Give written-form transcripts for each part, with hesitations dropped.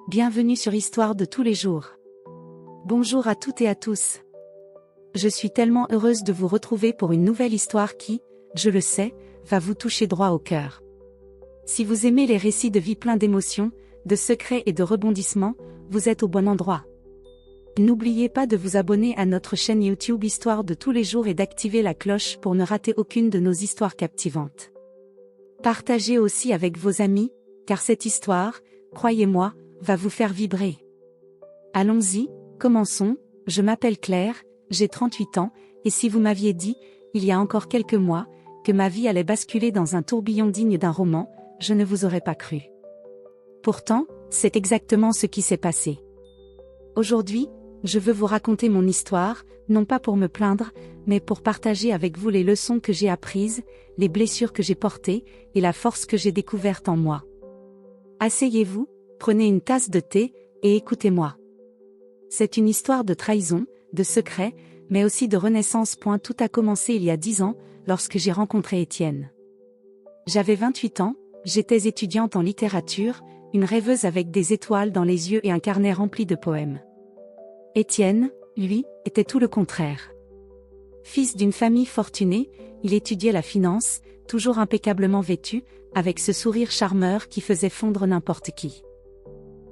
Bienvenue sur Histoire de tous les jours. Bonjour à toutes et à tous. Je suis tellement heureuse de vous retrouver pour une nouvelle histoire qui, je le sais, va vous toucher droit au cœur. Si vous aimez les récits de vie pleins d'émotions, de secrets et de rebondissements, vous êtes au bon endroit. N'oubliez pas de vous abonner à notre chaîne YouTube Histoire de tous les jours et d'activer la cloche pour ne rater aucune de nos histoires captivantes. Partagez aussi avec vos amis, car cette histoire, croyez-moi, va vous faire vibrer. Allons-y, commençons. Je m'appelle Claire, j'ai 38 ans, et si vous m'aviez dit, il y a encore quelques mois, que ma vie allait basculer dans un tourbillon digne d'un roman, je ne vous aurais pas cru. Pourtant, c'est exactement ce qui s'est passé. Aujourd'hui, je veux vous raconter mon histoire, non pas pour me plaindre, mais pour partager avec vous les leçons que j'ai apprises, les blessures que j'ai portées, et la force que j'ai découverte en moi. Asseyez-vous, prenez une tasse de thé, et écoutez-moi. C'est une histoire de trahison, de secret, mais aussi de renaissance. Tout a commencé il y a 10 ans, lorsque j'ai rencontré Étienne. J'avais 28 ans, j'étais étudiante en littérature, une rêveuse avec des étoiles dans les yeux et un carnet rempli de poèmes. Étienne, lui, était tout le contraire. Fils d'une famille fortunée, il étudiait la finance, toujours impeccablement vêtu, avec ce sourire charmeur qui faisait fondre n'importe qui.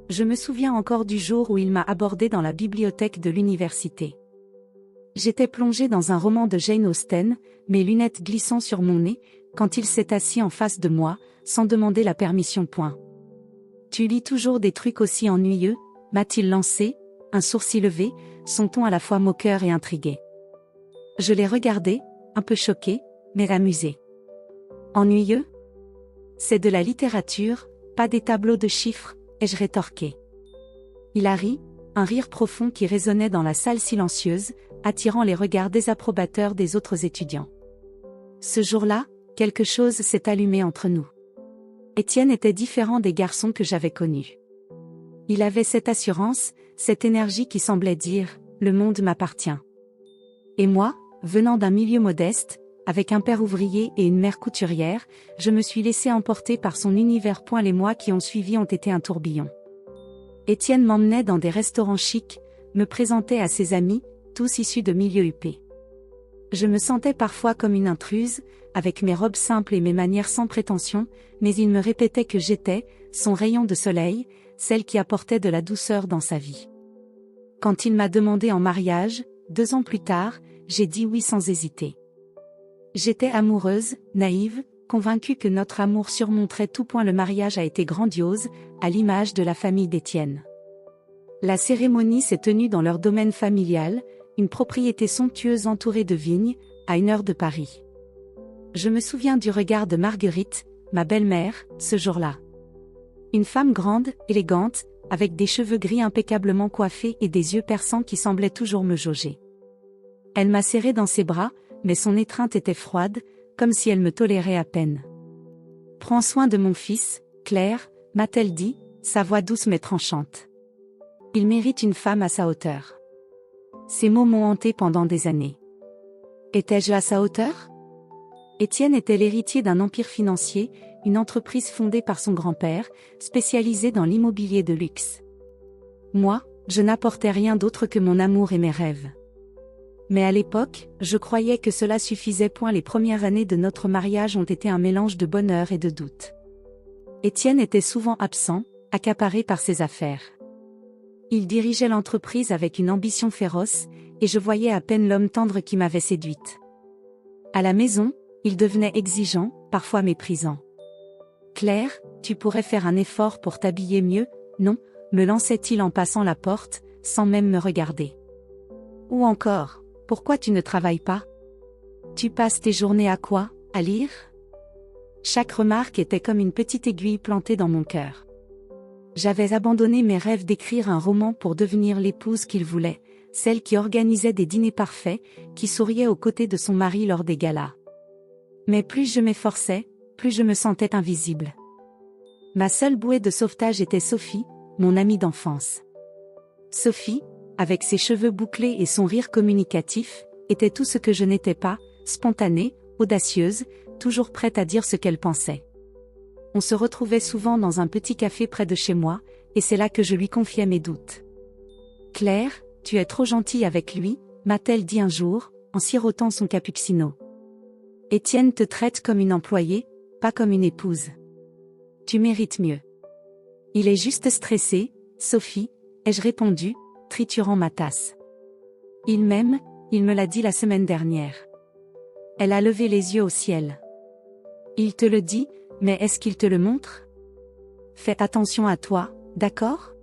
Je me souviens encore du jour où il m'a abordé dans la bibliothèque de l'université. J'étais plongée dans un roman de Jane Austen, mes lunettes glissant sur mon nez, quand il s'est assis en face de moi, sans demander la permission. Tu lis toujours des trucs aussi ennuyeux, m'a-t-il lancé, un sourcil levé, son ton à la fois moqueur et intrigué. Je l'ai regardé, un peu choqué, mais amusé. Ennuyeux ? C'est de la littérature, pas des tableaux de chiffres, ai-je rétorqué. Il a ri, un rire profond qui résonnait dans la salle silencieuse, attirant les regards désapprobateurs des autres étudiants. Ce jour-là, quelque chose s'est allumé entre nous. Étienne était différent des garçons que j'avais connus. Il avait cette assurance, cette énergie qui semblait dire « le monde m'appartient ». Et moi, venant d'un milieu modeste, avec un père ouvrier et une mère couturière, je me suis laissé emporter par son univers. Les mois qui ont suivi ont été un tourbillon. Étienne m'emmenait dans des restaurants chics, me présentait à ses amis, tous issus de milieux huppés. Je me sentais parfois comme une intruse, avec mes robes simples et mes manières sans prétention, mais il me répétait que j'étais, son rayon de soleil, celle qui apportait de la douceur dans sa vie. Quand il m'a demandé en mariage, 2 ans plus tard, j'ai dit oui sans hésiter. J'étais amoureuse, naïve, convaincue que notre amour surmonterait tout. Le mariage a été grandiose, à l'image de la famille d'Étienne. La cérémonie s'est tenue dans leur domaine familial, une propriété somptueuse entourée de vignes, à 1 heure de Paris. Je me souviens du regard de Marguerite, ma belle-mère, ce jour-là. Une femme grande, élégante, avec des cheveux gris impeccablement coiffés et des yeux perçants qui semblaient toujours me jauger. Elle m'a serré dans ses bras, mais son étreinte était froide, comme si elle me tolérait à peine. « Prends soin de mon fils, Claire », m'a-t-elle dit, sa voix douce mais tranchante. Il mérite une femme à sa hauteur. Ces mots m'ont hanté pendant des années. Étais-je à sa hauteur ? Étienne était l'héritier d'un empire financier, une entreprise fondée par son grand-père, spécialisée dans l'immobilier de luxe. Moi, je n'apportais rien d'autre que mon amour et mes rêves. Mais à l'époque, je croyais que cela suffisait. Les premières années de notre mariage ont été un mélange de bonheur et de doute. Étienne était souvent absent, accaparé par ses affaires. Il dirigeait l'entreprise avec une ambition féroce, et je voyais à peine l'homme tendre qui m'avait séduite. À la maison, il devenait exigeant, parfois méprisant. « Claire, tu pourrais faire un effort pour t'habiller mieux, non ?» me lançait-il en passant la porte, sans même me regarder. Ou encore, « Pourquoi tu ne travailles pas ? Tu passes tes journées à quoi ? À lire ?» Chaque remarque était comme une petite aiguille plantée dans mon cœur. J'avais abandonné mes rêves d'écrire un roman pour devenir l'épouse qu'il voulait, celle qui organisait des dîners parfaits, qui souriait aux côtés de son mari lors des galas. Mais plus je m'efforçais, plus je me sentais invisible. Ma seule bouée de sauvetage était Sophie, mon amie d'enfance. Sophie, avec ses cheveux bouclés et son rire communicatif, était tout ce que je n'étais pas, spontanée, audacieuse, toujours prête à dire ce qu'elle pensait. On se retrouvait souvent dans un petit café près de chez moi, et c'est là que je lui confiai mes doutes. « Claire, tu es trop gentille avec lui », m'a-t-elle dit un jour, en sirotant son cappuccino. « Étienne te traite comme une employée, pas comme une épouse. Tu mérites mieux. » « Il est juste stressé, Sophie », ai-je répondu, triturant ma tasse. « Il m'aime, il me l'a dit la semaine dernière. » Elle a levé les yeux au ciel. « Il te le dit, mais est-ce qu'il te le montre ? Fais attention à toi, d'accord ? »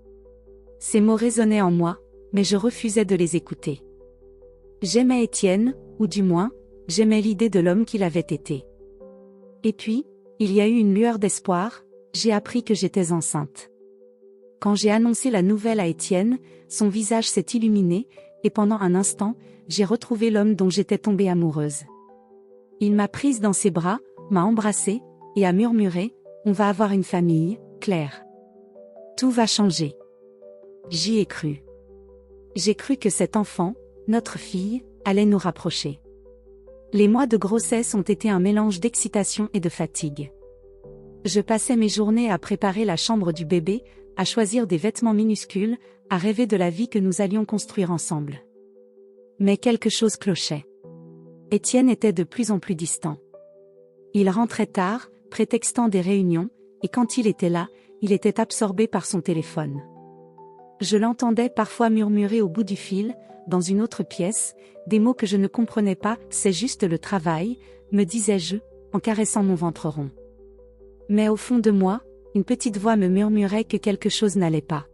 Ces mots résonnaient en moi, mais je refusais de les écouter. J'aimais Étienne, ou du moins, j'aimais l'idée de l'homme qu'il avait été. Et puis, il y a eu une lueur d'espoir, j'ai appris que j'étais enceinte. Quand j'ai annoncé la nouvelle à Étienne, son visage s'est illuminé, et pendant un instant, j'ai retrouvé l'homme dont j'étais tombée amoureuse. Il m'a prise dans ses bras, m'a embrassée, et a murmuré, « On va avoir une famille, Claire. Tout va changer. » J'y ai cru. J'ai cru que cet enfant, notre fille, allait nous rapprocher. Les mois de grossesse ont été un mélange d'excitation et de fatigue. Je passais mes journées à préparer la chambre du bébé, à choisir des vêtements minuscules, à rêver de la vie que nous allions construire ensemble. Mais quelque chose clochait. Étienne était de plus en plus distant. Il rentrait tard, prétextant des réunions, et quand il était là, il était absorbé par son téléphone. Je l'entendais parfois murmurer au bout du fil, dans une autre pièce, des mots que je ne comprenais pas, « C'est juste le travail », me disais-je, en caressant mon ventre rond. Mais au fond de moi, une petite voix me murmurait que quelque chose n'allait pas.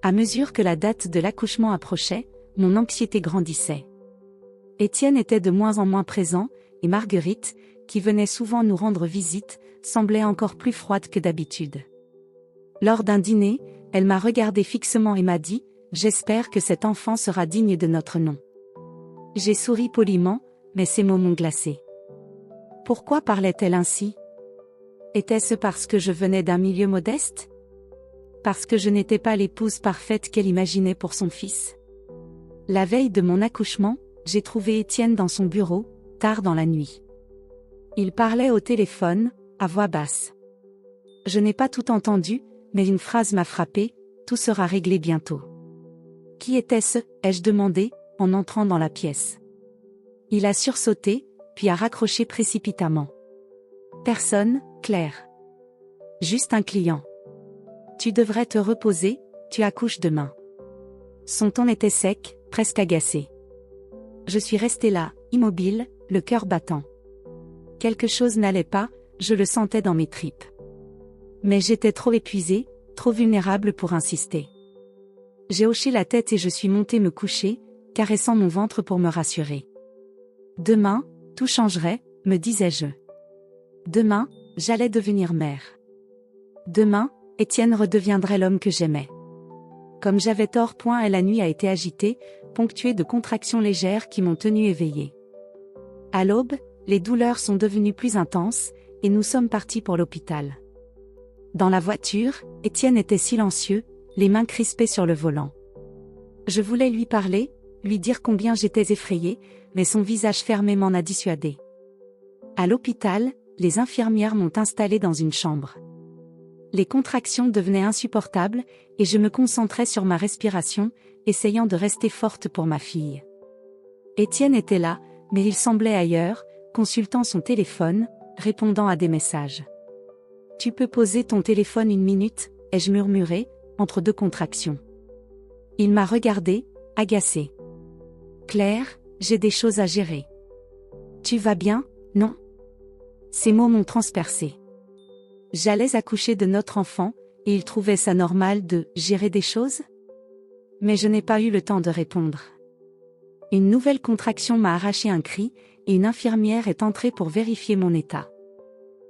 À mesure que la date de l'accouchement approchait, mon anxiété grandissait. Étienne était de moins en moins présent, et Marguerite, qui venait souvent nous rendre visite, semblait encore plus froide que d'habitude. Lors d'un dîner, elle m'a regardé fixement et m'a dit, « J'espère que cet enfant sera digne de notre nom. » J'ai souri poliment, mais ces mots m'ont glacé. Pourquoi parlait-elle ainsi ? Était-ce parce que je venais d'un milieu modeste ? Parce que je n'étais pas l'épouse parfaite qu'elle imaginait pour son fils ? La veille de mon accouchement, j'ai trouvé Étienne dans son bureau, tard dans la nuit. Il parlait au téléphone, à voix basse. Je n'ai pas tout entendu, mais une phrase m'a frappée, « Tout sera réglé bientôt. » Qui était-ce ? Ai-je demandé, en entrant dans la pièce. Il a sursauté, puis a raccroché précipitamment. Personne, Claire. Juste un client. Tu devrais te reposer, tu accouches demain. Son ton était sec, presque agacé. Je suis restée là, immobile, le cœur battant. Quelque chose n'allait pas, je le sentais dans mes tripes. Mais j'étais trop épuisée, trop vulnérable pour insister. J'ai hoché la tête et je suis montée me coucher, caressant mon ventre pour me rassurer. Demain, tout changerait, me disais-je. Demain, j'allais devenir mère. Demain, Étienne redeviendrait l'homme que j'aimais. Comme j'avais tort, et la nuit a été agitée, ponctuée de contractions légères qui m'ont tenue éveillée. À l'aube, les douleurs sont devenues plus intenses, et nous sommes partis pour l'hôpital. Dans la voiture, Étienne était silencieux, les mains crispées sur le volant. Je voulais lui parler, lui dire combien j'étais effrayée, mais son visage fermé m'en a dissuadé. À l'hôpital, les infirmières m'ont installée dans une chambre. Les contractions devenaient insupportables, et je me concentrais sur ma respiration, essayant de rester forte pour ma fille. Étienne était là, mais il semblait ailleurs, consultant son téléphone, répondant à des messages. « Tu peux poser ton téléphone une minute ?» ai-je murmuré, entre deux contractions. Il m'a regardé, agacé. « Claire, j'ai des choses à gérer. »« Tu vas bien, non ?» Ces mots m'ont transpercé. J'allais accoucher de notre enfant, et il trouvait ça normal de « gérer des choses ?» Mais je n'ai pas eu le temps de répondre. Une nouvelle contraction m'a arraché un cri, et une infirmière est entrée pour vérifier mon état.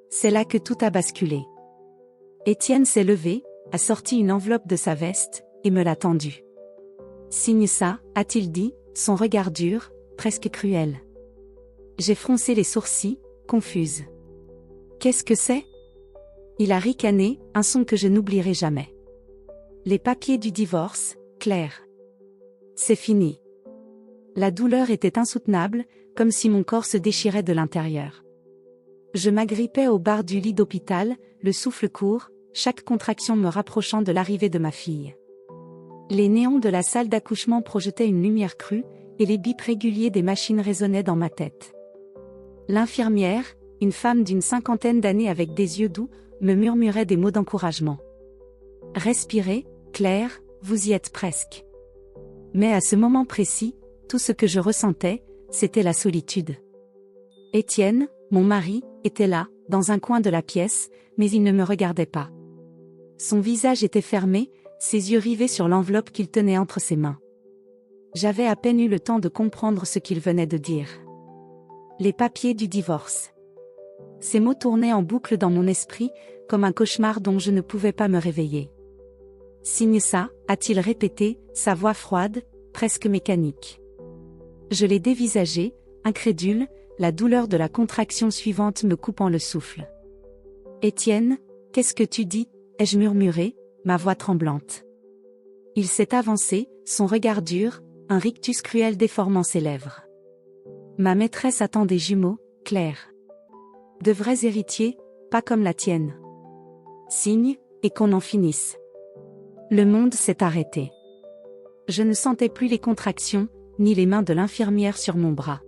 C'est là que tout a basculé. Étienne s'est levé, a sorti une enveloppe de sa veste, et me l'a tendue. « Signe ça », a-t-il dit, son regard dur, presque cruel. J'ai froncé les sourcils, confuse. « Qu'est-ce que c'est ?» Il a ricané, un son que je n'oublierai jamais. « Les papiers du divorce, Claire. C'est fini. » La douleur était insoutenable, comme si mon corps se déchirait de l'intérieur. Je m'agrippais aux barres du lit d'hôpital, le souffle court, chaque contraction me rapprochant de l'arrivée de ma fille. Les néons de la salle d'accouchement projetaient une lumière crue, et les bips réguliers des machines résonnaient dans ma tête. L'infirmière, une femme d'une 50aine d'années avec des yeux doux, me murmurait des mots d'encouragement. « Respirez, Claire, vous y êtes presque. » Mais à ce moment précis, tout ce que je ressentais, c'était la solitude. Étienne, mon mari, était là, dans un coin de la pièce, mais il ne me regardait pas. Son visage était fermé, ses yeux rivés sur l'enveloppe qu'il tenait entre ses mains. J'avais à peine eu le temps de comprendre ce qu'il venait de dire. Les papiers du divorce. Ces mots tournaient en boucle dans mon esprit, comme un cauchemar dont je ne pouvais pas me réveiller. « Signe ça », a-t-il répété, sa voix froide, presque mécanique. Je l'ai dévisagé, incrédule, la douleur de la contraction suivante me coupant le souffle. « Étienne, qu'est-ce que tu dis ?» ai-je murmuré, ma voix tremblante. Il s'est avancé, son regard dur, un rictus cruel déformant ses lèvres. « Ma maîtresse attend des jumeaux, Claire. De vrais héritiers, pas comme la tienne. Signe, et qu'on en finisse. » Le monde s'est arrêté. Je ne sentais plus les contractions, ni les mains de l'infirmière sur mon bras.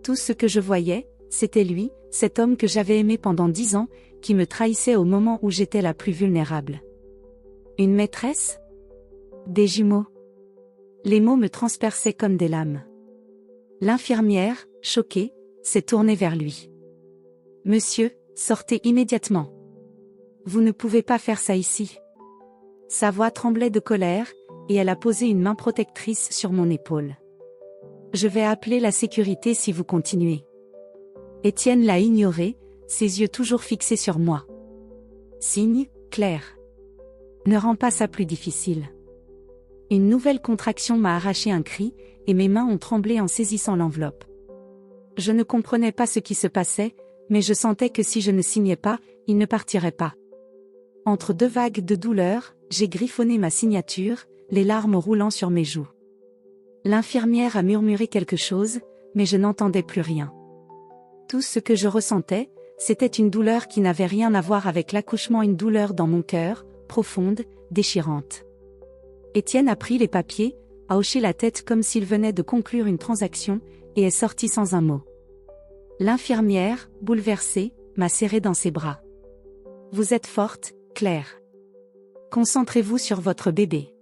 Tout ce que je voyais, c'était lui, cet homme que j'avais aimé pendant 10 ans, qui me trahissait au moment où j'étais la plus vulnérable. Une maîtresse ? Des jumeaux ? Les mots me transperçaient comme des lames. L'infirmière, choquée, s'est tournée vers lui. « Monsieur, sortez immédiatement. Vous ne pouvez pas faire ça ici. » Sa voix tremblait de colère, et elle a posé une main protectrice sur mon épaule. « Je vais appeler la sécurité si vous continuez. » Étienne l'a ignoré, ses yeux toujours fixés sur moi. « Signe, Claire. Ne rends pas ça plus difficile. » Une nouvelle contraction m'a arraché un cri, et mes mains ont tremblé en saisissant l'enveloppe. Je ne comprenais pas ce qui se passait, mais je sentais que si je ne signais pas, il ne partirait pas. Entre deux vagues de douleur, j'ai griffonné ma signature, les larmes roulant sur mes joues. L'infirmière a murmuré quelque chose, mais je n'entendais plus rien. Tout ce que je ressentais, c'était une douleur qui n'avait rien à voir avec l'accouchement, une douleur dans mon cœur, profonde, déchirante. Étienne a pris les papiers, a hoché la tête comme s'il venait de conclure une transaction, et est sorti sans un mot. L'infirmière, bouleversée, m'a serré dans ses bras. « Vous êtes forte, Claire. Concentrez-vous sur votre bébé.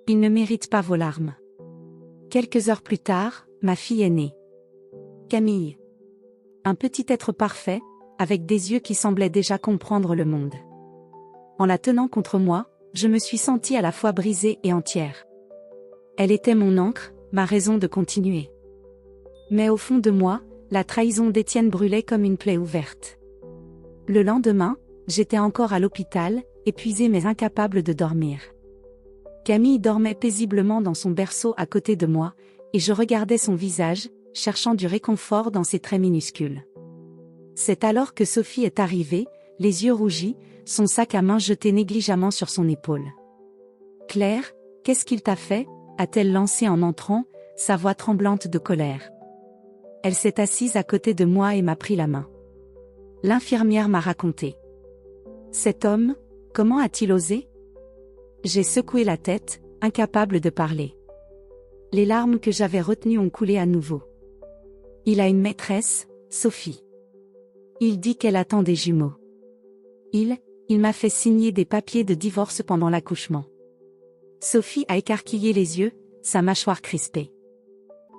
Il ne mérite pas vos larmes. » Quelques heures plus tard, ma fille est née. Camille. Un petit être parfait, avec des yeux qui semblaient déjà comprendre le monde. En la tenant contre moi, je me suis sentie à la fois brisée et entière. Elle était mon ancre, ma raison de continuer. Mais au fond de moi, la trahison d'Étienne brûlait comme une plaie ouverte. Le lendemain, j'étais encore à l'hôpital, épuisée mais incapable de dormir. Camille dormait paisiblement dans son berceau à côté de moi, et je regardais son visage, cherchant du réconfort dans ses traits minuscules. C'est alors que Sophie est arrivée, les yeux rougis, son sac à main jeté négligemment sur son épaule. « Claire, qu'est-ce qu'il t'a fait ?» a-t-elle lancé en entrant, sa voix tremblante de colère. Elle s'est assise à côté de moi et m'a pris la main. L'infirmière m'a raconté. « Cet homme, comment a-t-il osé ?» J'ai secoué la tête, incapable de parler. Les larmes que j'avais retenues ont coulé à nouveau. Il a une maîtresse, Sophie. Il dit qu'elle attend des jumeaux. Il m'a fait signer des papiers de divorce pendant l'accouchement. Sophie a écarquillé les yeux, sa mâchoire crispée.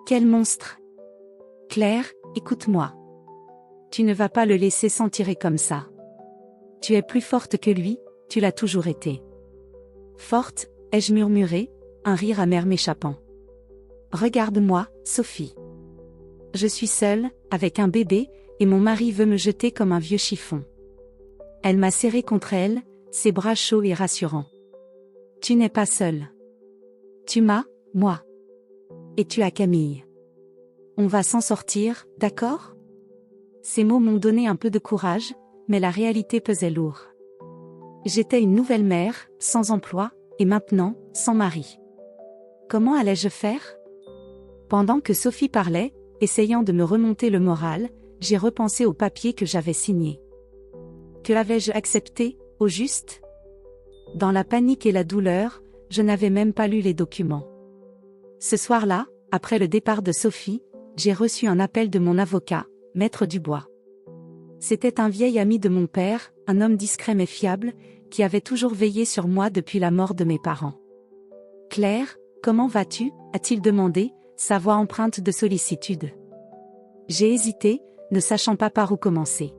Quel monstre! Claire, écoute-moi. Tu ne vas pas le laisser s'en tirer comme ça. Tu es plus forte que lui, tu l'as toujours été. Forte, ai-je murmuré, un rire amer m'échappant. Regarde-moi, Sophie. Je suis seule, avec un bébé, et mon mari veut me jeter comme un vieux chiffon. Elle m'a serré contre elle, ses bras chauds et rassurants. Tu n'es pas seule. Tu m'as, moi. Et tu as Camille. On va s'en sortir, d'accord ? Ces mots m'ont donné un peu de courage, mais la réalité pesait lourd. J'étais une nouvelle mère, sans emploi, et maintenant, sans mari. Comment allais-je faire ? Pendant que Sophie parlait, essayant de me remonter le moral, j'ai repensé au papier que j'avais signé. Que l'avais-je accepté, Au juste? Dans la panique et la douleur, je n'avais même pas lu les documents. Ce soir-là, après le départ de Sophie, j'ai reçu un appel de mon avocat, Maître Dubois. C'était un vieil ami de mon père, un homme discret mais fiable, qui avait toujours veillé sur moi depuis la mort de mes parents. « Claire, comment vas-tu » a-t-il demandé, sa voix empreinte de sollicitude. J'ai hésité, ne sachant pas par où commencer.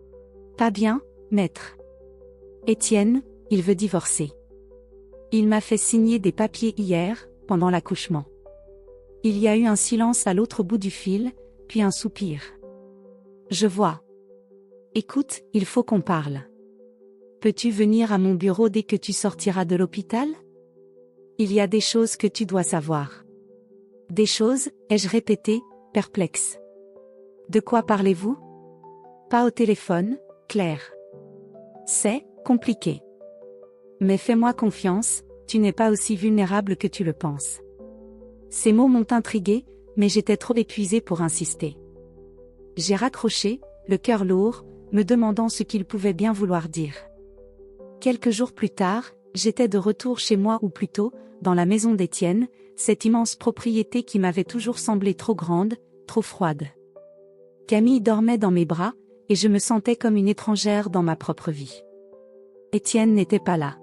« Pas bien, maître. Étienne, il veut divorcer. Il m'a fait signer des papiers hier, pendant l'accouchement. » Il y a eu un silence à l'autre bout du fil, puis un soupir. « Je vois. Écoute, il faut qu'on parle. Peux-tu venir à mon bureau dès que tu sortiras de l'hôpital ? Il y a des choses que tu dois savoir. » Des choses, ai-je répété, perplexe. De quoi parlez-vous ? Pas au téléphone, Claire. C'est compliqué. Mais fais-moi confiance, tu n'es pas aussi vulnérable que tu le penses. Ces mots m'ont intrigué, mais j'étais trop épuisée pour insister. J'ai raccroché, le cœur lourd, me demandant ce qu'il pouvait bien vouloir dire. Quelques jours plus tard, j'étais de retour chez moi ou plutôt, dans la maison d'Étienne, cette immense propriété qui m'avait toujours semblé trop grande, trop froide. Camille dormait dans mes bras, et je me sentais comme une étrangère dans ma propre vie. Étienne n'était pas là.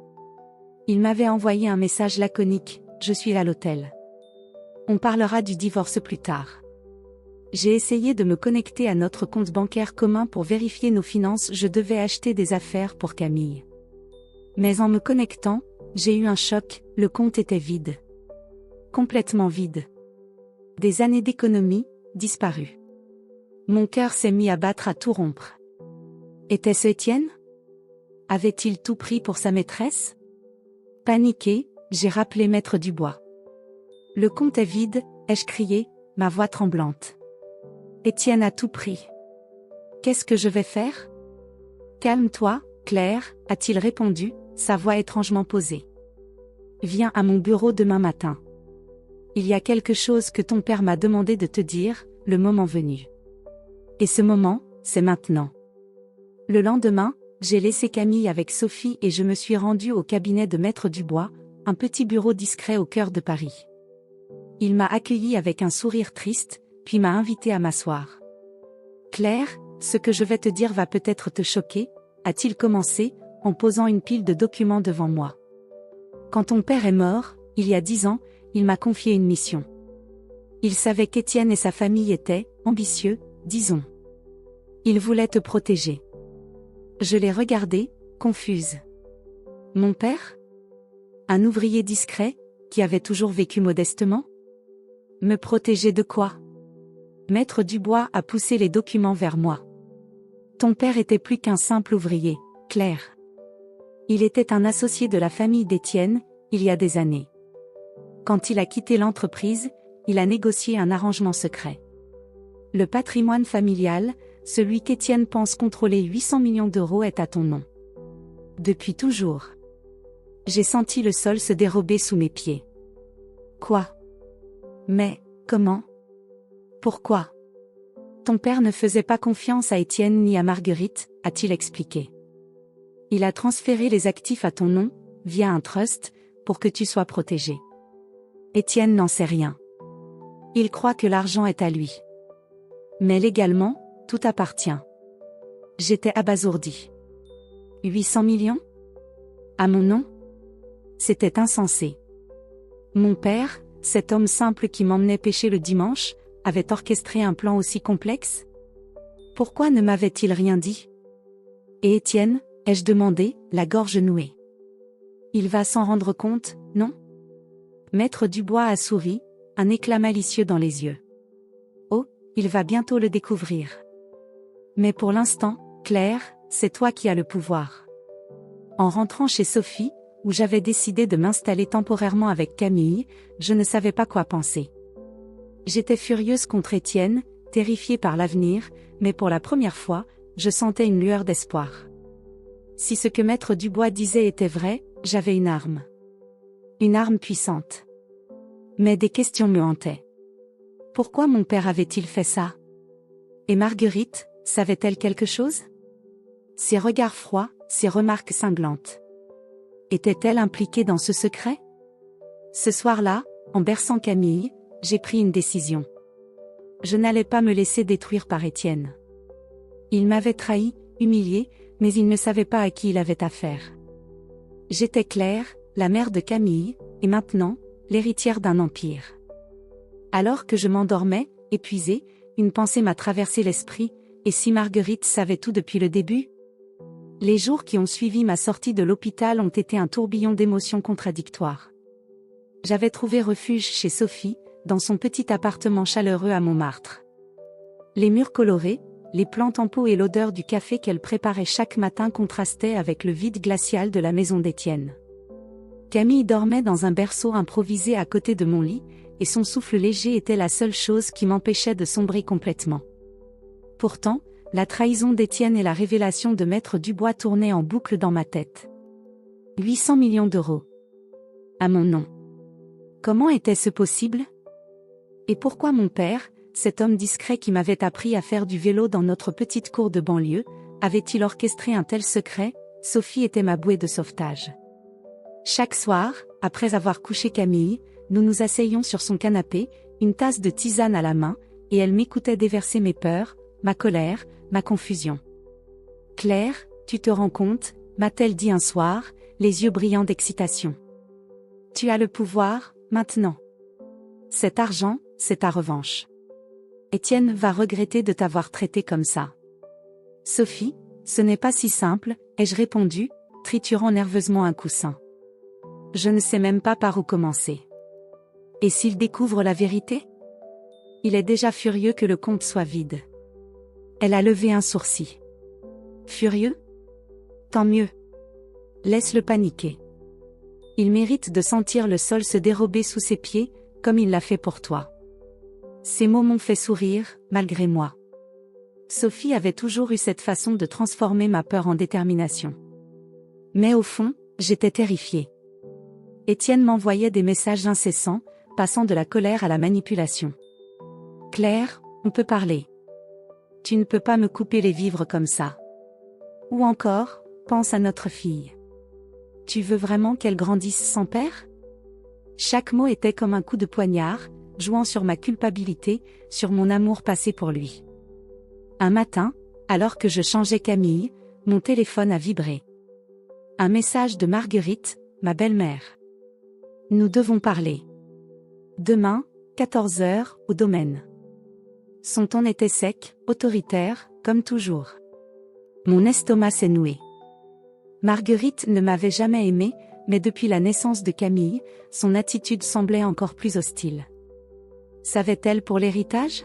Il m'avait envoyé un message laconique, « Je suis à l'hôtel. On parlera du divorce plus tard. » J'ai essayé de me connecter à notre compte bancaire commun pour vérifier nos finances, je devais acheter des affaires pour Camille. Mais en me connectant, j'ai eu un choc, le compte était vide. Complètement vide. Des années d'économie, disparues. Mon cœur s'est mis à battre à tout rompre. Était-ce Étienne ? Avait-il tout pris pour sa maîtresse ? Paniquée, j'ai rappelé Maître Dubois. Le compte est vide, ai-je crié, ma voix tremblante. Étienne a tout pris. Qu'est-ce que je vais faire ? Calme-toi, Claire, a-t-il répondu, sa voix étrangement posée. Viens à mon bureau demain matin. Il y a quelque chose que ton père m'a demandé de te dire, le moment venu. Et ce moment, c'est maintenant. Le lendemain, j'ai laissé Camille avec Sophie et je me suis rendue au cabinet de Maître Dubois, un petit bureau discret au cœur de Paris. Il m'a accueillie avec un sourire triste, puis m'a invitée à m'asseoir. « Claire, ce que je vais te dire va peut-être te choquer, » a-t-il commencé, en posant une pile de documents devant moi. Quand ton père est mort, il y a 10 ans, il m'a confié une mission. Il savait qu'Étienne et sa famille étaient, ambitieux, disons. Il voulait te protéger. Je l'ai regardé, confuse. Mon père ? Un ouvrier discret, qui avait toujours vécu modestement ? Me protéger de quoi ? Maître Dubois a poussé les documents vers moi. Ton père était plus qu'un simple ouvrier, Claire. Il était un associé de la famille d'Étienne, il y a des années. Quand il a quitté l'entreprise, il a négocié un arrangement secret. Le patrimoine familial, celui qu'Étienne pense contrôler 800 millions d'euros est à ton nom. Depuis toujours. J'ai senti le sol se dérober sous mes pieds. Quoi ? Mais, comment ? Pourquoi ? Ton père ne faisait pas confiance à Étienne ni à Marguerite, a-t-il expliqué. Il a transféré les actifs à ton nom, via un trust, pour que tu sois protégé. Étienne n'en sait rien. Il croit que l'argent est à lui. Mais légalement, tout appartient. J'étais abasourdie. 800 millions ? À mon nom ? C'était insensé. Mon père, cet homme simple qui m'emmenait pêcher le dimanche, avait orchestré un plan aussi complexe ? Pourquoi ne m'avait-il rien dit ? Et Étienne, ai-je demandé, la gorge nouée. Il va s'en rendre compte, non ? Maître Dubois a souri, un éclat malicieux dans les yeux. Oh, il va bientôt le découvrir. Mais pour l'instant, Claire, c'est toi qui as le pouvoir. En rentrant chez Sophie, où j'avais décidé de m'installer temporairement avec Camille, je ne savais pas quoi penser. J'étais furieuse contre Étienne, terrifiée par l'avenir, mais pour la première fois, je sentais une lueur d'espoir. Si ce que Maître Dubois disait était vrai, j'avais une arme. Une arme puissante. Mais des questions me hantaient. Pourquoi mon père avait-il fait ça ? Et Marguerite, savait-elle quelque chose ? Ses regards froids, ses remarques cinglantes. Était-elle impliquée dans ce secret? Ce soir-là, en berçant Camille, j'ai pris une décision. Je n'allais pas me laisser détruire par Étienne. Il m'avait trahi, humilié, mais il ne savait pas à qui il avait affaire. J'étais Claire, la mère de Camille, et maintenant, l'héritière d'un empire. Alors que je m'endormais, épuisée, une pensée m'a traversé l'esprit, et si Marguerite savait tout depuis le début? Les jours qui ont suivi ma sortie de l'hôpital ont été un tourbillon d'émotions contradictoires. J'avais trouvé refuge chez Sophie, dans son petit appartement chaleureux à Montmartre. Les murs colorés, les plantes en pot et l'odeur du café qu'elle préparait chaque matin contrastaient avec le vide glacial de la maison d'Étienne. Camille dormait dans un berceau improvisé à côté de mon lit, et son souffle léger était la seule chose qui m'empêchait de sombrer complètement. Pourtant, la trahison d'Étienne et la révélation de Maître Dubois tournaient en boucle dans ma tête. 800 millions d'euros. À mon nom. Comment était-ce possible? Et pourquoi mon père, cet homme discret qui m'avait appris à faire du vélo dans notre petite cour de banlieue, avait-il orchestré un tel secret? Sophie était ma bouée de sauvetage. Chaque soir, après avoir couché Camille, nous nous asseyions sur son canapé, une tasse de tisane à la main, et elle m'écoutait déverser mes peurs, ma colère, ma confusion. « Claire, tu te rends compte ?» m'a-t-elle dit un soir, les yeux brillants d'excitation. « Tu as le pouvoir, maintenant. Cet argent, c'est ta revanche. Étienne va regretter de t'avoir traité comme ça. » « Sophie, ce n'est pas si simple, ai-je répondu, triturant nerveusement un coussin. Je ne sais même pas par où commencer. Et s'il découvre la vérité? Il est déjà furieux que le compte soit vide. Elle a levé un sourcil. Furieux? Tant mieux. Laisse-le paniquer. Il mérite de sentir le sol se dérober sous ses pieds, comme il l'a fait pour toi. Ces mots m'ont fait sourire, malgré moi. Sophie avait toujours eu cette façon de transformer ma peur en détermination. Mais au fond, j'étais terrifiée. Étienne m'envoyait des messages incessants, passant de la colère à la manipulation. « Claire, on peut parler. Tu ne peux pas me couper les vivres comme ça. Ou encore, pense à notre fille. Tu veux vraiment qu'elle grandisse sans père ?» Chaque mot était comme un coup de poignard, jouant sur ma culpabilité, sur mon amour passé pour lui. Un matin, alors que je changeais Camille, mon téléphone a vibré. Un message de Marguerite, ma belle-mère. « Nous devons parler. Demain, 14 h, au domaine. » Son ton était sec, autoritaire, comme toujours. Mon estomac s'est noué. Marguerite ne m'avait jamais aimé, mais depuis la naissance de Camille, son attitude semblait encore plus hostile. Savait-elle pour l'héritage?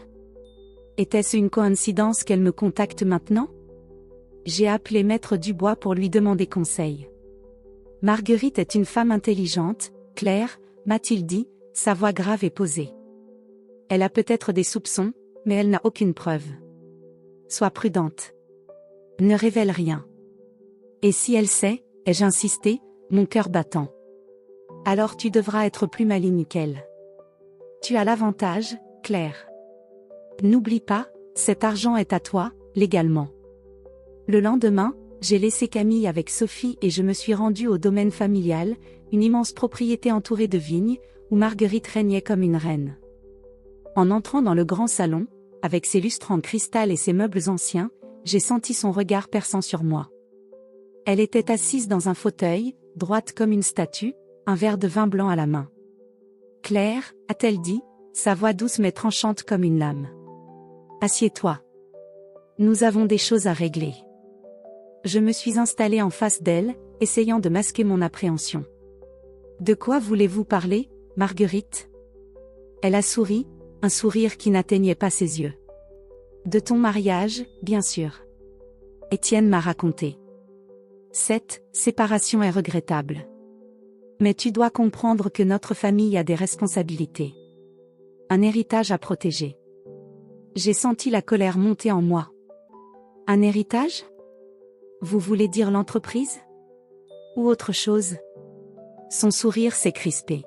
Était-ce une coïncidence qu'elle me contacte maintenant? J'ai appelé Maître Dubois pour lui demander conseil. Marguerite est une femme intelligente, Claire, m'a-t-il dit, sa voix grave et posée. Elle a peut-être des soupçons, mais elle n'a aucune preuve. Sois prudente. Ne révèle rien. Et si elle sait, ai-je insisté, mon cœur battant. Alors tu devras être plus maligne qu'elle. Tu as l'avantage, Claire. N'oublie pas, cet argent est à toi, légalement. Le lendemain, j'ai laissé Camille avec Sophie et je me suis rendue au domaine familial, une immense propriété entourée de vignes, où Marguerite régnait comme une reine. En entrant dans le grand salon, avec ses lustres en cristal et ses meubles anciens, j'ai senti son regard perçant sur moi. Elle était assise dans un fauteuil, droite comme une statue, un verre de vin blanc à la main. « Claire, a-t-elle dit, sa voix douce mais tranchante comme une lame. Assieds-toi. Nous avons des choses à régler. » Je me suis installée en face d'elle, essayant de masquer mon appréhension. « De quoi voulez-vous parler, Marguerite ?» Elle a souri, un sourire qui n'atteignait pas ses yeux. « De ton mariage, bien sûr. » Étienne m'a raconté. Cette séparation est regrettable. Mais tu dois comprendre que notre famille a des responsabilités. Un héritage à protéger. J'ai senti la colère monter en moi. Un héritage? Vous voulez dire l'entreprise? Ou autre chose? Son sourire s'est crispé.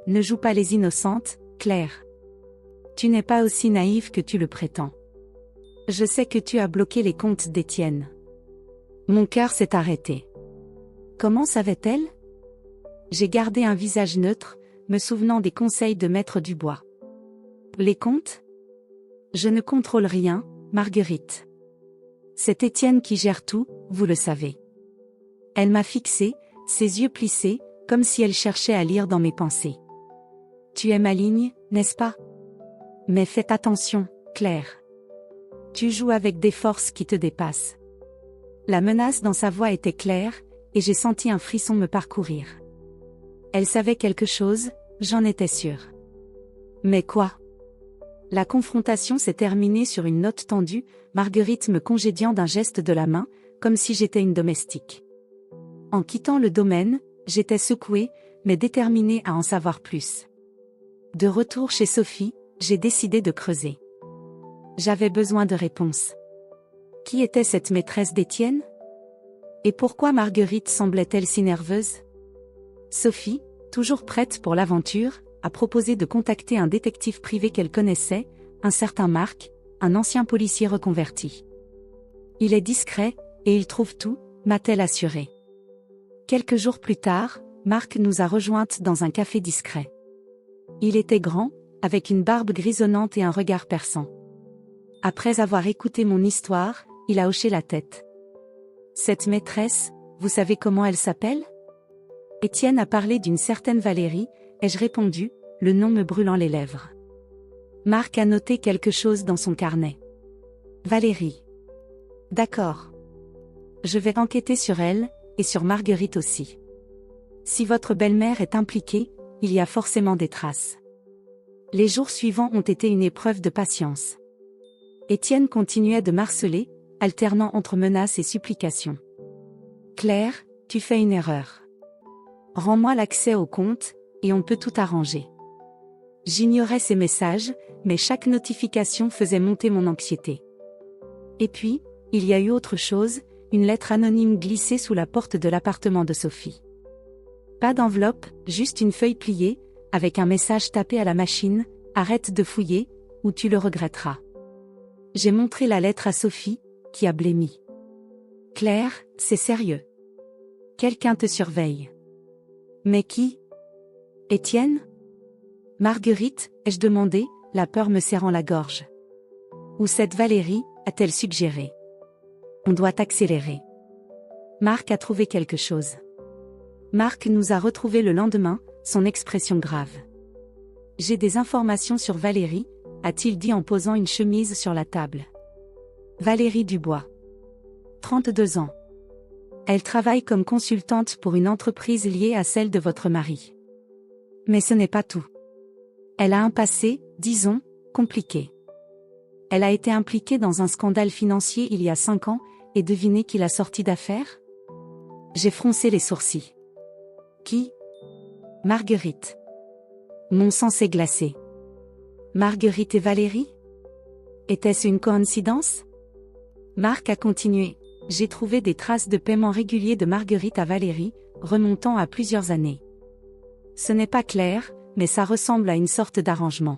Ne joue pas les innocentes, Claire. Tu n'es pas aussi naïve que tu le prétends. Je sais que tu as bloqué les comptes d'Étienne. Mon cœur s'est arrêté. Comment savait-elle? J'ai gardé un visage neutre, me souvenant des conseils de Maître Dubois. Les comptes? Je ne contrôle rien, Marguerite. C'est Étienne qui gère tout, vous le savez. Elle m'a fixé, ses yeux plissés, comme si elle cherchait à lire dans mes pensées. Tu es maligne, n'est-ce pas? Mais faites attention, Claire. Tu joues avec des forces qui te dépassent. La menace dans sa voix était claire, et j'ai senti un frisson me parcourir. Elle savait quelque chose, j'en étais sûre. Mais quoi? La confrontation s'est terminée sur une note tendue, Marguerite me congédiant d'un geste de la main, comme si j'étais une domestique. En quittant le domaine, j'étais secouée, mais déterminée à en savoir plus. De retour chez Sophie, j'ai décidé de creuser. J'avais besoin de réponses. Qui était cette maîtresse d'Étienne? Et pourquoi Marguerite semblait-elle si nerveuse? Sophie, toujours prête pour l'aventure, a proposé de contacter un détective privé qu'elle connaissait, un certain Marc, un ancien policier reconverti. Il est discret, et il trouve tout, m'a-t-elle assuré. Quelques jours plus tard, Marc nous a rejointes dans un café discret. Il était grand, avec une barbe grisonnante et un regard perçant. Après avoir écouté mon histoire, il a hoché la tête. Cette maîtresse, vous savez comment elle s'appelle? Étienne a parlé d'une certaine Valérie, ai-je répondu, le nom me brûlant les lèvres. Marc a noté quelque chose dans son carnet. Valérie. D'accord. Je vais enquêter sur elle, et sur Marguerite aussi. Si votre belle-mère est impliquée, il y a forcément des traces. Les jours suivants ont été une épreuve de patience. Étienne continuait de marceler, alternant entre menaces et supplications. Claire, tu fais une erreur. Rends-moi l'accès au compte, et on peut tout arranger. J'ignorais ces messages, mais chaque notification faisait monter mon anxiété. Et puis, il y a eu autre chose, une lettre anonyme glissée sous la porte de l'appartement de Sophie. Pas d'enveloppe, juste une feuille pliée, avec un message tapé à la machine, arrête de fouiller, ou tu le regretteras. J'ai montré la lettre à Sophie, qui a blêmi. Claire, c'est sérieux. Quelqu'un te surveille. Mais qui? Étienne? Marguerite, ai-je demandé, la peur me serrant la gorge. Ou cette Valérie, a-t-elle suggéré. On doit accélérer. Marc a trouvé quelque chose. Marc nous a retrouvés le lendemain, son expression grave. J'ai des informations sur Valérie, a-t-il dit en posant une chemise sur la table. Valérie Dubois. 32 ans. Elle travaille comme consultante pour une entreprise liée à celle de votre mari. Mais ce n'est pas tout. Elle a un passé, disons, compliqué. Elle a été impliquée dans un scandale financier il y a 5 ans, et devinez qui l'a sortie d'affaire? J'ai froncé les sourcils. Qui? Marguerite. Mon sang s'est glacé. Marguerite et Valérie? Était-ce une coïncidence? Marc a continué. J'ai trouvé des traces de paiement régulier de Marguerite à Valérie, remontant à plusieurs années. Ce n'est pas clair, mais ça ressemble à une sorte d'arrangement.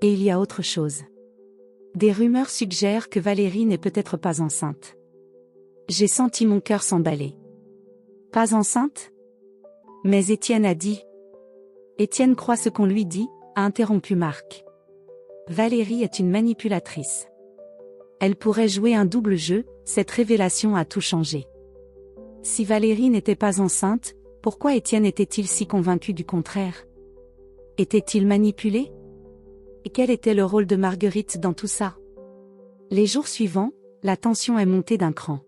Et il y a autre chose. Des rumeurs suggèrent que Valérie n'est peut-être pas enceinte. J'ai senti mon cœur s'emballer. Pas enceinte? Mais Étienne a dit. Étienne croit ce qu'on lui dit, a interrompu Marc. Valérie est une manipulatrice. Elle pourrait jouer un double jeu, cette révélation a tout changé. Si Valérie n'était pas enceinte, pourquoi Étienne était-il si convaincu du contraire? Était-il manipulé? Et quel était le rôle de Marguerite dans tout ça? Les jours suivants, la tension est montée d'un cran.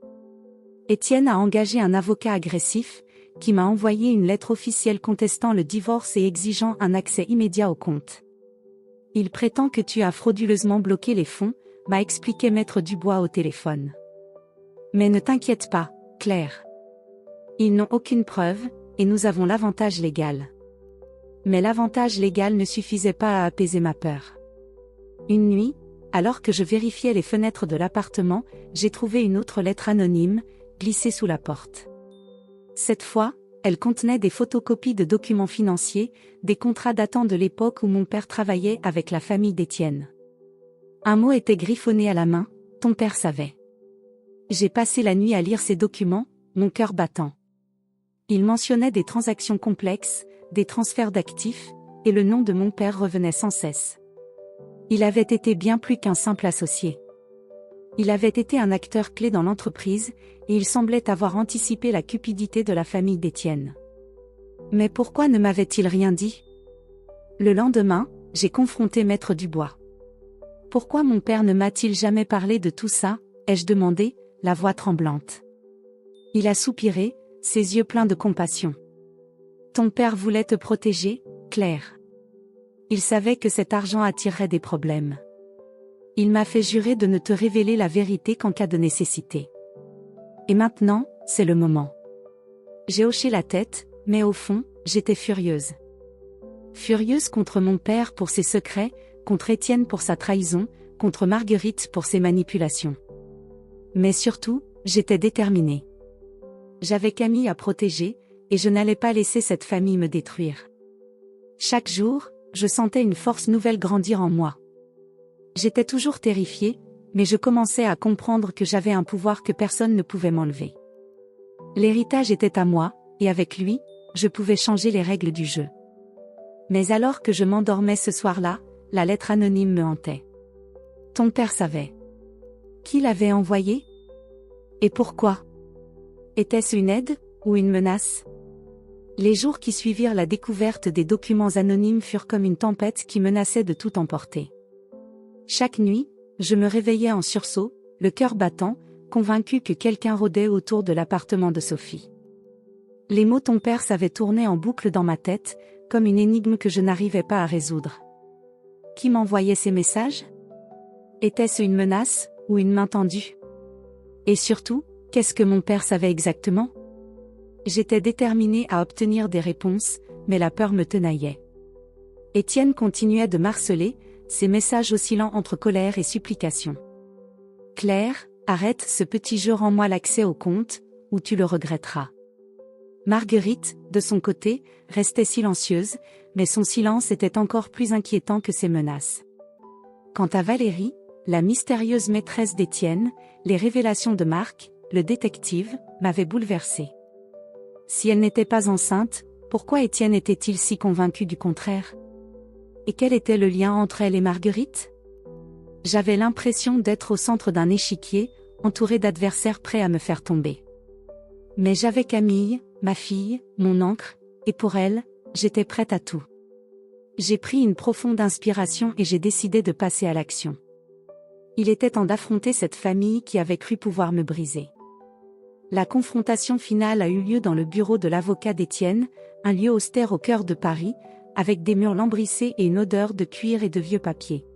Étienne a engagé un avocat agressif, qui m'a envoyé une lettre officielle contestant le divorce et exigeant un accès immédiat au compte. Il prétend que tu as frauduleusement bloqué les fonds, m'a expliqué Maître Dubois au téléphone. Mais ne t'inquiète pas, Claire. Ils n'ont aucune preuve, et nous avons l'avantage légal. Mais l'avantage légal ne suffisait pas à apaiser ma peur. Une nuit, alors que je vérifiais les fenêtres de l'appartement, j'ai trouvé une autre lettre anonyme, glissée sous la porte. Cette fois, elle contenait des photocopies de documents financiers, des contrats datant de l'époque où mon père travaillait avec la famille d'Étienne. Un mot était griffonné à la main, ton père savait. J'ai passé la nuit à lire ces documents, mon cœur battant. Il mentionnait des transactions complexes, des transferts d'actifs, et le nom de mon père revenait sans cesse. Il avait été bien plus qu'un simple associé. Il avait été un acteur clé dans l'entreprise, et il semblait avoir anticipé la cupidité de la famille d'Étienne. Mais pourquoi ne m'avait-il rien dit? Le lendemain, j'ai confronté Maître Dubois. Pourquoi mon père ne m'a-t-il jamais parlé de tout ça, ai-je demandé, la voix tremblante. Il a soupiré, ses yeux pleins de compassion. Ton père voulait te protéger, Claire. Il savait que cet argent attirerait des problèmes. Il m'a fait jurer de ne te révéler la vérité qu'en cas de nécessité. Et maintenant, c'est le moment. J'ai hoché la tête, mais au fond, j'étais furieuse. Furieuse contre mon père pour ses secrets, contre Étienne pour sa trahison, contre Marguerite pour ses manipulations. Mais surtout, j'étais déterminée. J'avais Camille à protéger, et je n'allais pas laisser cette famille me détruire. Chaque jour, je sentais une force nouvelle grandir en moi. J'étais toujours terrifiée, mais je commençais à comprendre que j'avais un pouvoir que personne ne pouvait m'enlever. L'héritage était à moi, et avec lui, je pouvais changer les règles du jeu. Mais alors que je m'endormais ce soir-là, la lettre anonyme me hantait. Ton père savait. Qui l'avait envoyée? Et pourquoi? Était-ce une aide, ou une menace? Les jours qui suivirent la découverte des documents anonymes furent comme une tempête qui menaçait de tout emporter. Chaque nuit, je me réveillais en sursaut, le cœur battant, convaincu que quelqu'un rôdait autour de l'appartement de Sophie. Les mots ton père savait tourner en boucle dans ma tête, comme une énigme que je n'arrivais pas à résoudre. Qui m'envoyait ces messages? Était-ce une menace, ou une main tendue? Et surtout, qu'est-ce que mon père savait exactement? J'étais déterminée à obtenir des réponses, mais la peur me tenaillait. Étienne continuait de m'harceler, ses messages oscillant entre colère et supplication. Claire, arrête ce petit jeu, rends-moi l'accès au compte, ou tu le regretteras. Marguerite, de son côté, restait silencieuse, mais son silence était encore plus inquiétant que ses menaces. Quant à Valérie, la mystérieuse maîtresse d'Étienne, les révélations de Marc, le détective, m'avaient bouleversée. Si elle n'était pas enceinte, pourquoi Étienne était-il si convaincu du contraire? Et quel était le lien entre elle et Marguerite? J'avais l'impression d'être au centre d'un échiquier, entouré d'adversaires prêts à me faire tomber. Mais j'avais Camille, ma fille, mon ancre, et pour elle, j'étais prête à tout. J'ai pris une profonde inspiration et j'ai décidé de passer à l'action. Il était temps d'affronter cette famille qui avait cru pouvoir me briser. La confrontation finale a eu lieu dans le bureau de l'avocat d'Étienne, un lieu austère au cœur de Paris, avec des murs lambrissés et une odeur de cuir et de vieux papier.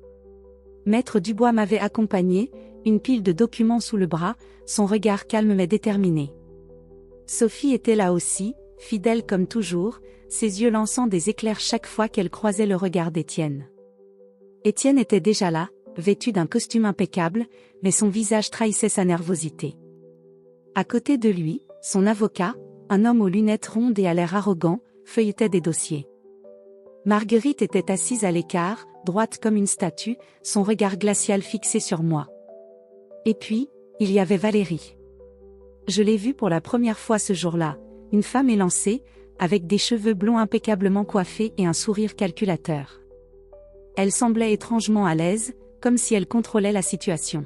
Maître Dubois m'avait accompagné, une pile de documents sous le bras, son regard calme mais déterminé. Sophie était là aussi, fidèle comme toujours, ses yeux lançant des éclairs chaque fois qu'elle croisait le regard d'Étienne. Étienne était déjà là, vêtu d'un costume impeccable, mais son visage trahissait sa nervosité. À côté de lui, son avocat, un homme aux lunettes rondes et à l'air arrogant, feuilletait des dossiers. Marguerite était assise à l'écart, droite comme une statue, son regard glacial fixé sur moi. Et puis, il y avait Valérie. Je l'ai vue pour la première fois ce jour-là, une femme élancée, avec des cheveux blonds impeccablement coiffés et un sourire calculateur. Elle semblait étrangement à l'aise, comme si elle contrôlait la situation.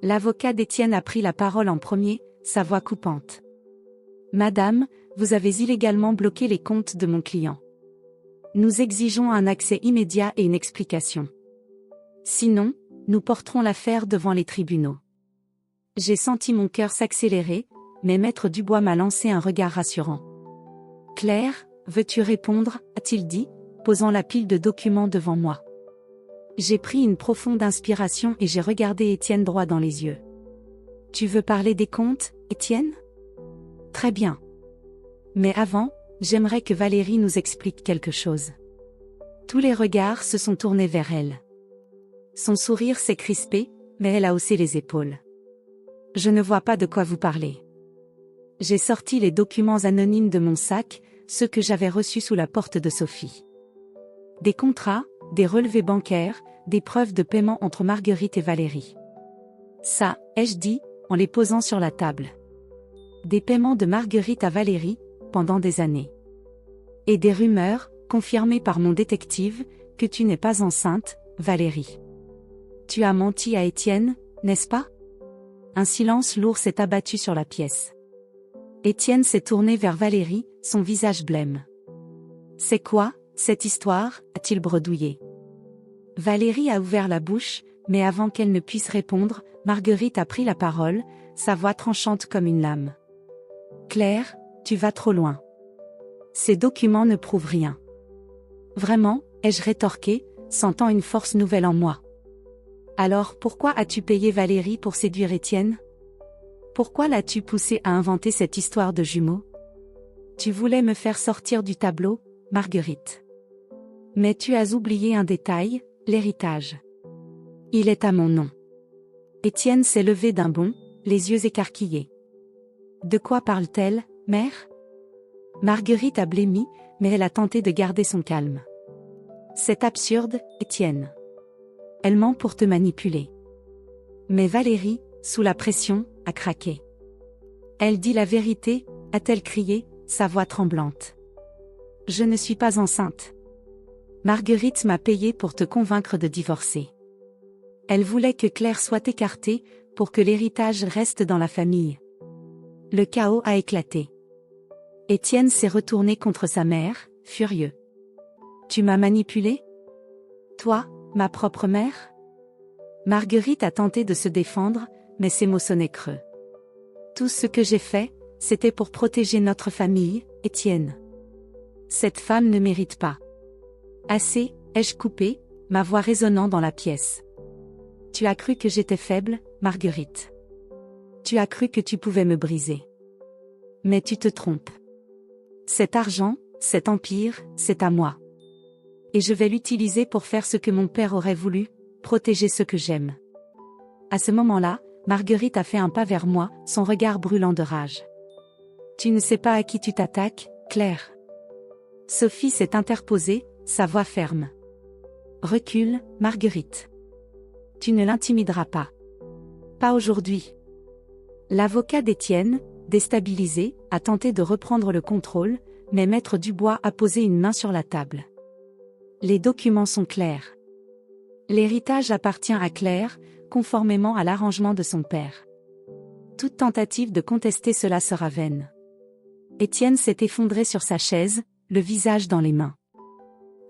L'avocat d'Étienne a pris la parole en premier, sa voix coupante. « Madame, vous avez illégalement bloqué les comptes de mon client. Nous exigeons un accès immédiat et une explication. Sinon, nous porterons l'affaire devant les tribunaux. » J'ai senti mon cœur s'accélérer, mais Maître Dubois m'a lancé un regard rassurant. « Claire, veux-tu répondre ?» a-t-il dit, posant la pile de documents devant moi. J'ai pris une profonde inspiration et j'ai regardé Étienne droit dans les yeux. « Tu veux parler des comptes, Étienne ? Très bien. Mais avant, j'aimerais que Valérie nous explique quelque chose. » Tous les regards se sont tournés vers elle. Son sourire s'est crispé, mais elle a haussé les épaules. « Je ne vois pas de quoi vous parlez. » J'ai sorti les documents anonymes de mon sac, ceux que j'avais reçus sous la porte de Sophie. Des contrats, des relevés bancaires, des preuves de paiement entre Marguerite et Valérie. Ça, ai-je dit, en les posant sur la table. Des paiements de Marguerite à Valérie, pendant des années. Et des rumeurs, confirmées par mon détective, que tu n'es pas enceinte, Valérie. Tu as menti à Étienne, n'est-ce pas? Un silence lourd s'est abattu sur la pièce. Étienne s'est tourné vers Valérie, son visage blême. C'est quoi, cette histoire, a-t-il bredouillé. Valérie a ouvert la bouche, mais avant qu'elle ne puisse répondre, Marguerite a pris la parole, sa voix tranchante comme une lame. Claire, tu vas trop loin. Ces documents ne prouvent rien. Vraiment, ai-je rétorqué, sentant une force nouvelle en moi. Alors pourquoi as-tu payé Valérie pour séduire Étienne? Pourquoi l'as-tu poussé à inventer cette histoire de jumeaux? Tu voulais me faire sortir du tableau, Marguerite. Mais tu as oublié un détail, l'héritage. Il est à mon nom. Étienne s'est levé d'un bond, les yeux écarquillés. De quoi parle-t-elle, mère? Marguerite a blêmi, mais elle a tenté de garder son calme. C'est absurde, Étienne. Elle ment pour te manipuler. Mais Valérie, sous la pression, a craqué. Elle dit la vérité, a-t-elle crié, sa voix tremblante. Je ne suis pas enceinte. Marguerite m'a payé pour te convaincre de divorcer. Elle voulait que Claire soit écartée, pour que l'héritage reste dans la famille. Le chaos a éclaté. Étienne s'est retourné contre sa mère, furieux. Tu m'as manipulé? Toi, ma propre mère? Marguerite a tenté de se défendre, mais ses mots sonnaient creux. Tout ce que j'ai fait, c'était pour protéger notre famille, Étienne. Cette femme ne mérite pas. Assez, ai-je coupé, ma voix résonnant dans la pièce. Tu as cru que j'étais faible, Marguerite. Tu as cru que tu pouvais me briser. Mais tu te trompes. Cet argent, cet empire, c'est à moi. Et je vais l'utiliser pour faire ce que mon père aurait voulu, protéger ce que j'aime. À ce moment-là, Marguerite a fait un pas vers moi, son regard brûlant de rage. Tu ne sais pas à qui tu t'attaques, Claire. Sophie s'est interposée, sa voix ferme. Recule, Marguerite. Tu ne l'intimideras pas. Pas aujourd'hui. L'avocat d'Étienne, déstabilisé, a tenté de reprendre le contrôle, mais Maître Dubois a posé une main sur la table. Les documents sont clairs. L'héritage appartient à Claire, conformément à l'arrangement de son père. Toute tentative de contester cela sera vaine. Étienne s'est effondré sur sa chaise, le visage dans les mains.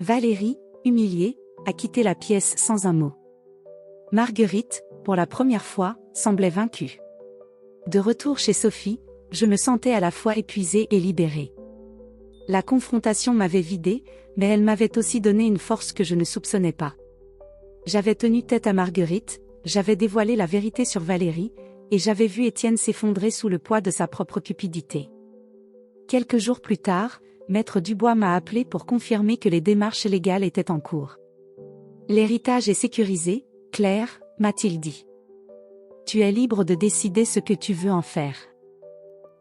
Valérie, humiliée, a quitté la pièce sans un mot. Marguerite, pour la première fois, semblait vaincue. De retour chez Sophie, je me sentais à la fois épuisée et libérée. La confrontation m'avait vidée, mais elle m'avait aussi donné une force que je ne soupçonnais pas. J'avais tenu tête à Marguerite, j'avais dévoilé la vérité sur Valérie, et j'avais vu Étienne s'effondrer sous le poids de sa propre cupidité. Quelques jours plus tard, Maître Dubois m'a appelé pour confirmer que les démarches légales étaient en cours. L'héritage est sécurisé, Claire, m'a-t-il dit. Tu es libre de décider ce que tu veux en faire.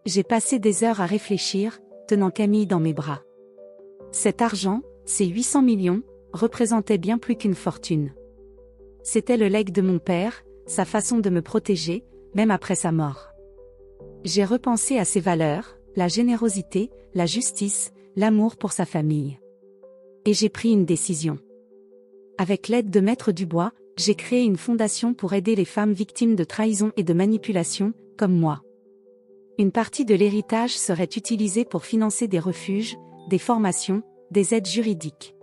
J'ai passé des heures à réfléchir, tenant Camille dans mes bras. Cet argent, ces 800 millions, représentait bien plus qu'une fortune. C'était le legs de mon père, sa façon de me protéger, même après sa mort. J'ai repensé à ses valeurs, la générosité, la justice, l'amour pour sa famille. Et j'ai pris une décision. Avec l'aide de Maître Dubois, j'ai créé une fondation pour aider les femmes victimes de trahison et de manipulation, comme moi. Une partie de l'héritage serait utilisée pour financer des refuges, des formations, des aides juridiques.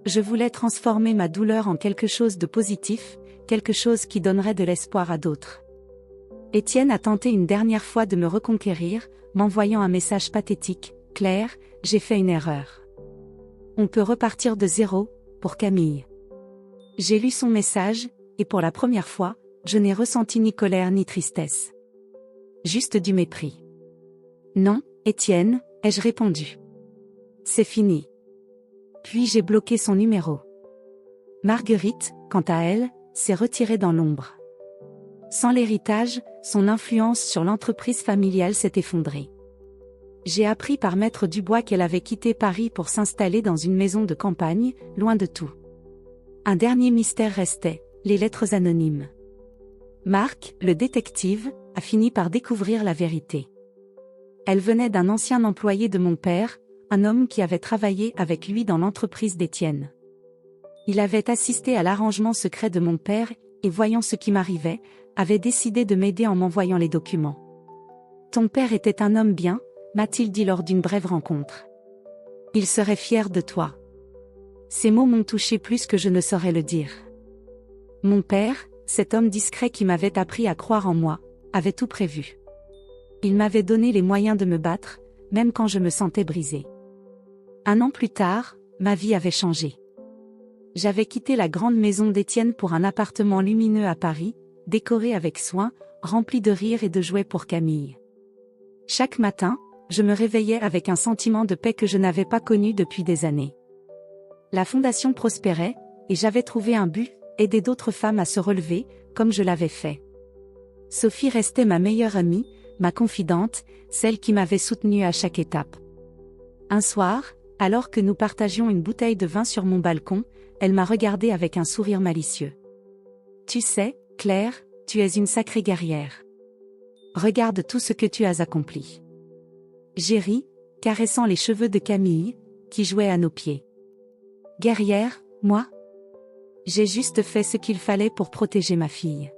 Je voulais transformer ma douleur en quelque chose de positif, quelque chose qui donnerait de l'espoir à d'autres. Étienne a tenté une dernière fois de me reconquérir, m'envoyant un message pathétique. « Claire, j'ai fait une erreur. On peut repartir de zéro, pour Camille. » J'ai lu son message, et pour la première fois, je n'ai ressenti ni colère ni tristesse. Juste du mépris. « Non, Étienne, ai-je répondu. C'est fini. » Puis j'ai bloqué son numéro. Marguerite, quant à elle, s'est retirée dans l'ombre. Sans l'héritage, son influence sur l'entreprise familiale s'est effondrée. J'ai appris par Maître Dubois qu'elle avait quitté Paris pour s'installer dans une maison de campagne, loin de tout. Un dernier mystère restait, les lettres anonymes. Marc, le détective, a fini par découvrir la vérité. Elle venait d'un ancien employé de mon père, un homme qui avait travaillé avec lui dans l'entreprise d'Étienne. Il avait assisté à l'arrangement secret de mon père et voyant ce qui m'arrivait, avait décidé de m'aider en m'envoyant les documents. Ton père était un homme bien, m'a-t-il dit lors d'une brève rencontre. Il serait fier de toi. Ces mots m'ont touché plus que je ne saurais le dire. Mon père, cet homme discret qui m'avait appris à croire en moi, avait tout prévu. Il m'avait donné les moyens de me battre, même quand je me sentais brisée. 1 an plus tard, ma vie avait changé. J'avais quitté la grande maison d'Étienne pour un appartement lumineux à Paris, décoré avec soin, rempli de rires et de jouets pour Camille. Chaque matin, je me réveillais avec un sentiment de paix que je n'avais pas connu depuis des années. La fondation prospérait, et j'avais trouvé un but, aider d'autres femmes à se relever, comme je l'avais fait. Sophie restait ma meilleure amie, ma confidente, celle qui m'avait soutenue à chaque étape. Un soir, alors que nous partagions une bouteille de vin sur mon balcon, elle m'a regardée avec un sourire malicieux. Tu sais, Claire, tu es une sacrée guerrière. Regarde tout ce que tu as accompli. J'ai ri, caressant les cheveux de Camille, qui jouait à nos pieds. Guerrière, moi? J'ai juste fait ce qu'il fallait pour protéger ma fille.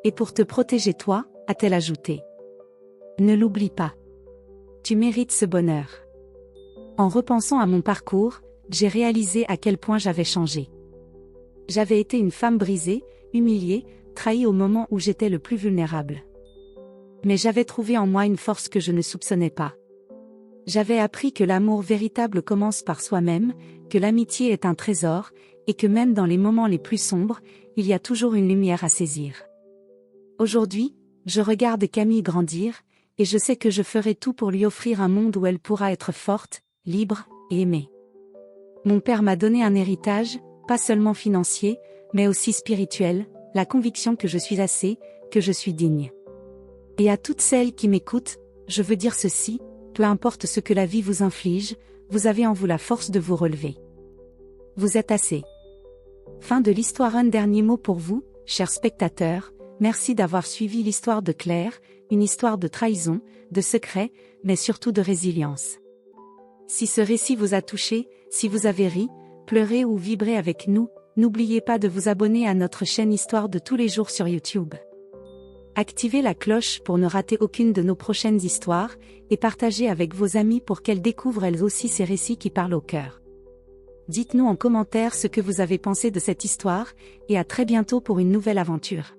Et pour te protéger toi, a-t-elle ajouté. Ne l'oublie pas. Tu mérites ce bonheur. En repensant à mon parcours, j'ai réalisé à quel point j'avais changé. J'avais été une femme brisée, humiliée, trahie au moment où j'étais le plus vulnérable. Mais j'avais trouvé en moi une force que je ne soupçonnais pas. J'avais appris que l'amour véritable commence par soi-même, que l'amitié est un trésor, et que même dans les moments les plus sombres, il y a toujours une lumière à saisir. Aujourd'hui, je regarde Camille grandir, et je sais que je ferai tout pour lui offrir un monde où elle pourra être forte, libre, et aimée. Mon père m'a donné un héritage, pas seulement financier, mais aussi spirituel, la conviction que je suis assez, que je suis digne. Et à toutes celles qui m'écoutent, je veux dire ceci, peu importe ce que la vie vous inflige, vous avez en vous la force de vous relever. Vous êtes assez. Fin de l'histoire. Un dernier mot pour vous, chers spectateurs, merci d'avoir suivi l'histoire de Claire, une histoire de trahison, de secret, mais surtout de résilience. Si ce récit vous a touché, si vous avez ri, pleuré ou vibré avec nous, n'oubliez pas de vous abonner à notre chaîne Histoire de tous les jours sur YouTube. Activez la cloche pour ne rater aucune de nos prochaines histoires, et partagez avec vos amis pour qu'elles découvrent elles aussi ces récits qui parlent au cœur. Dites-nous en commentaire ce que vous avez pensé de cette histoire, et à très bientôt pour une nouvelle aventure.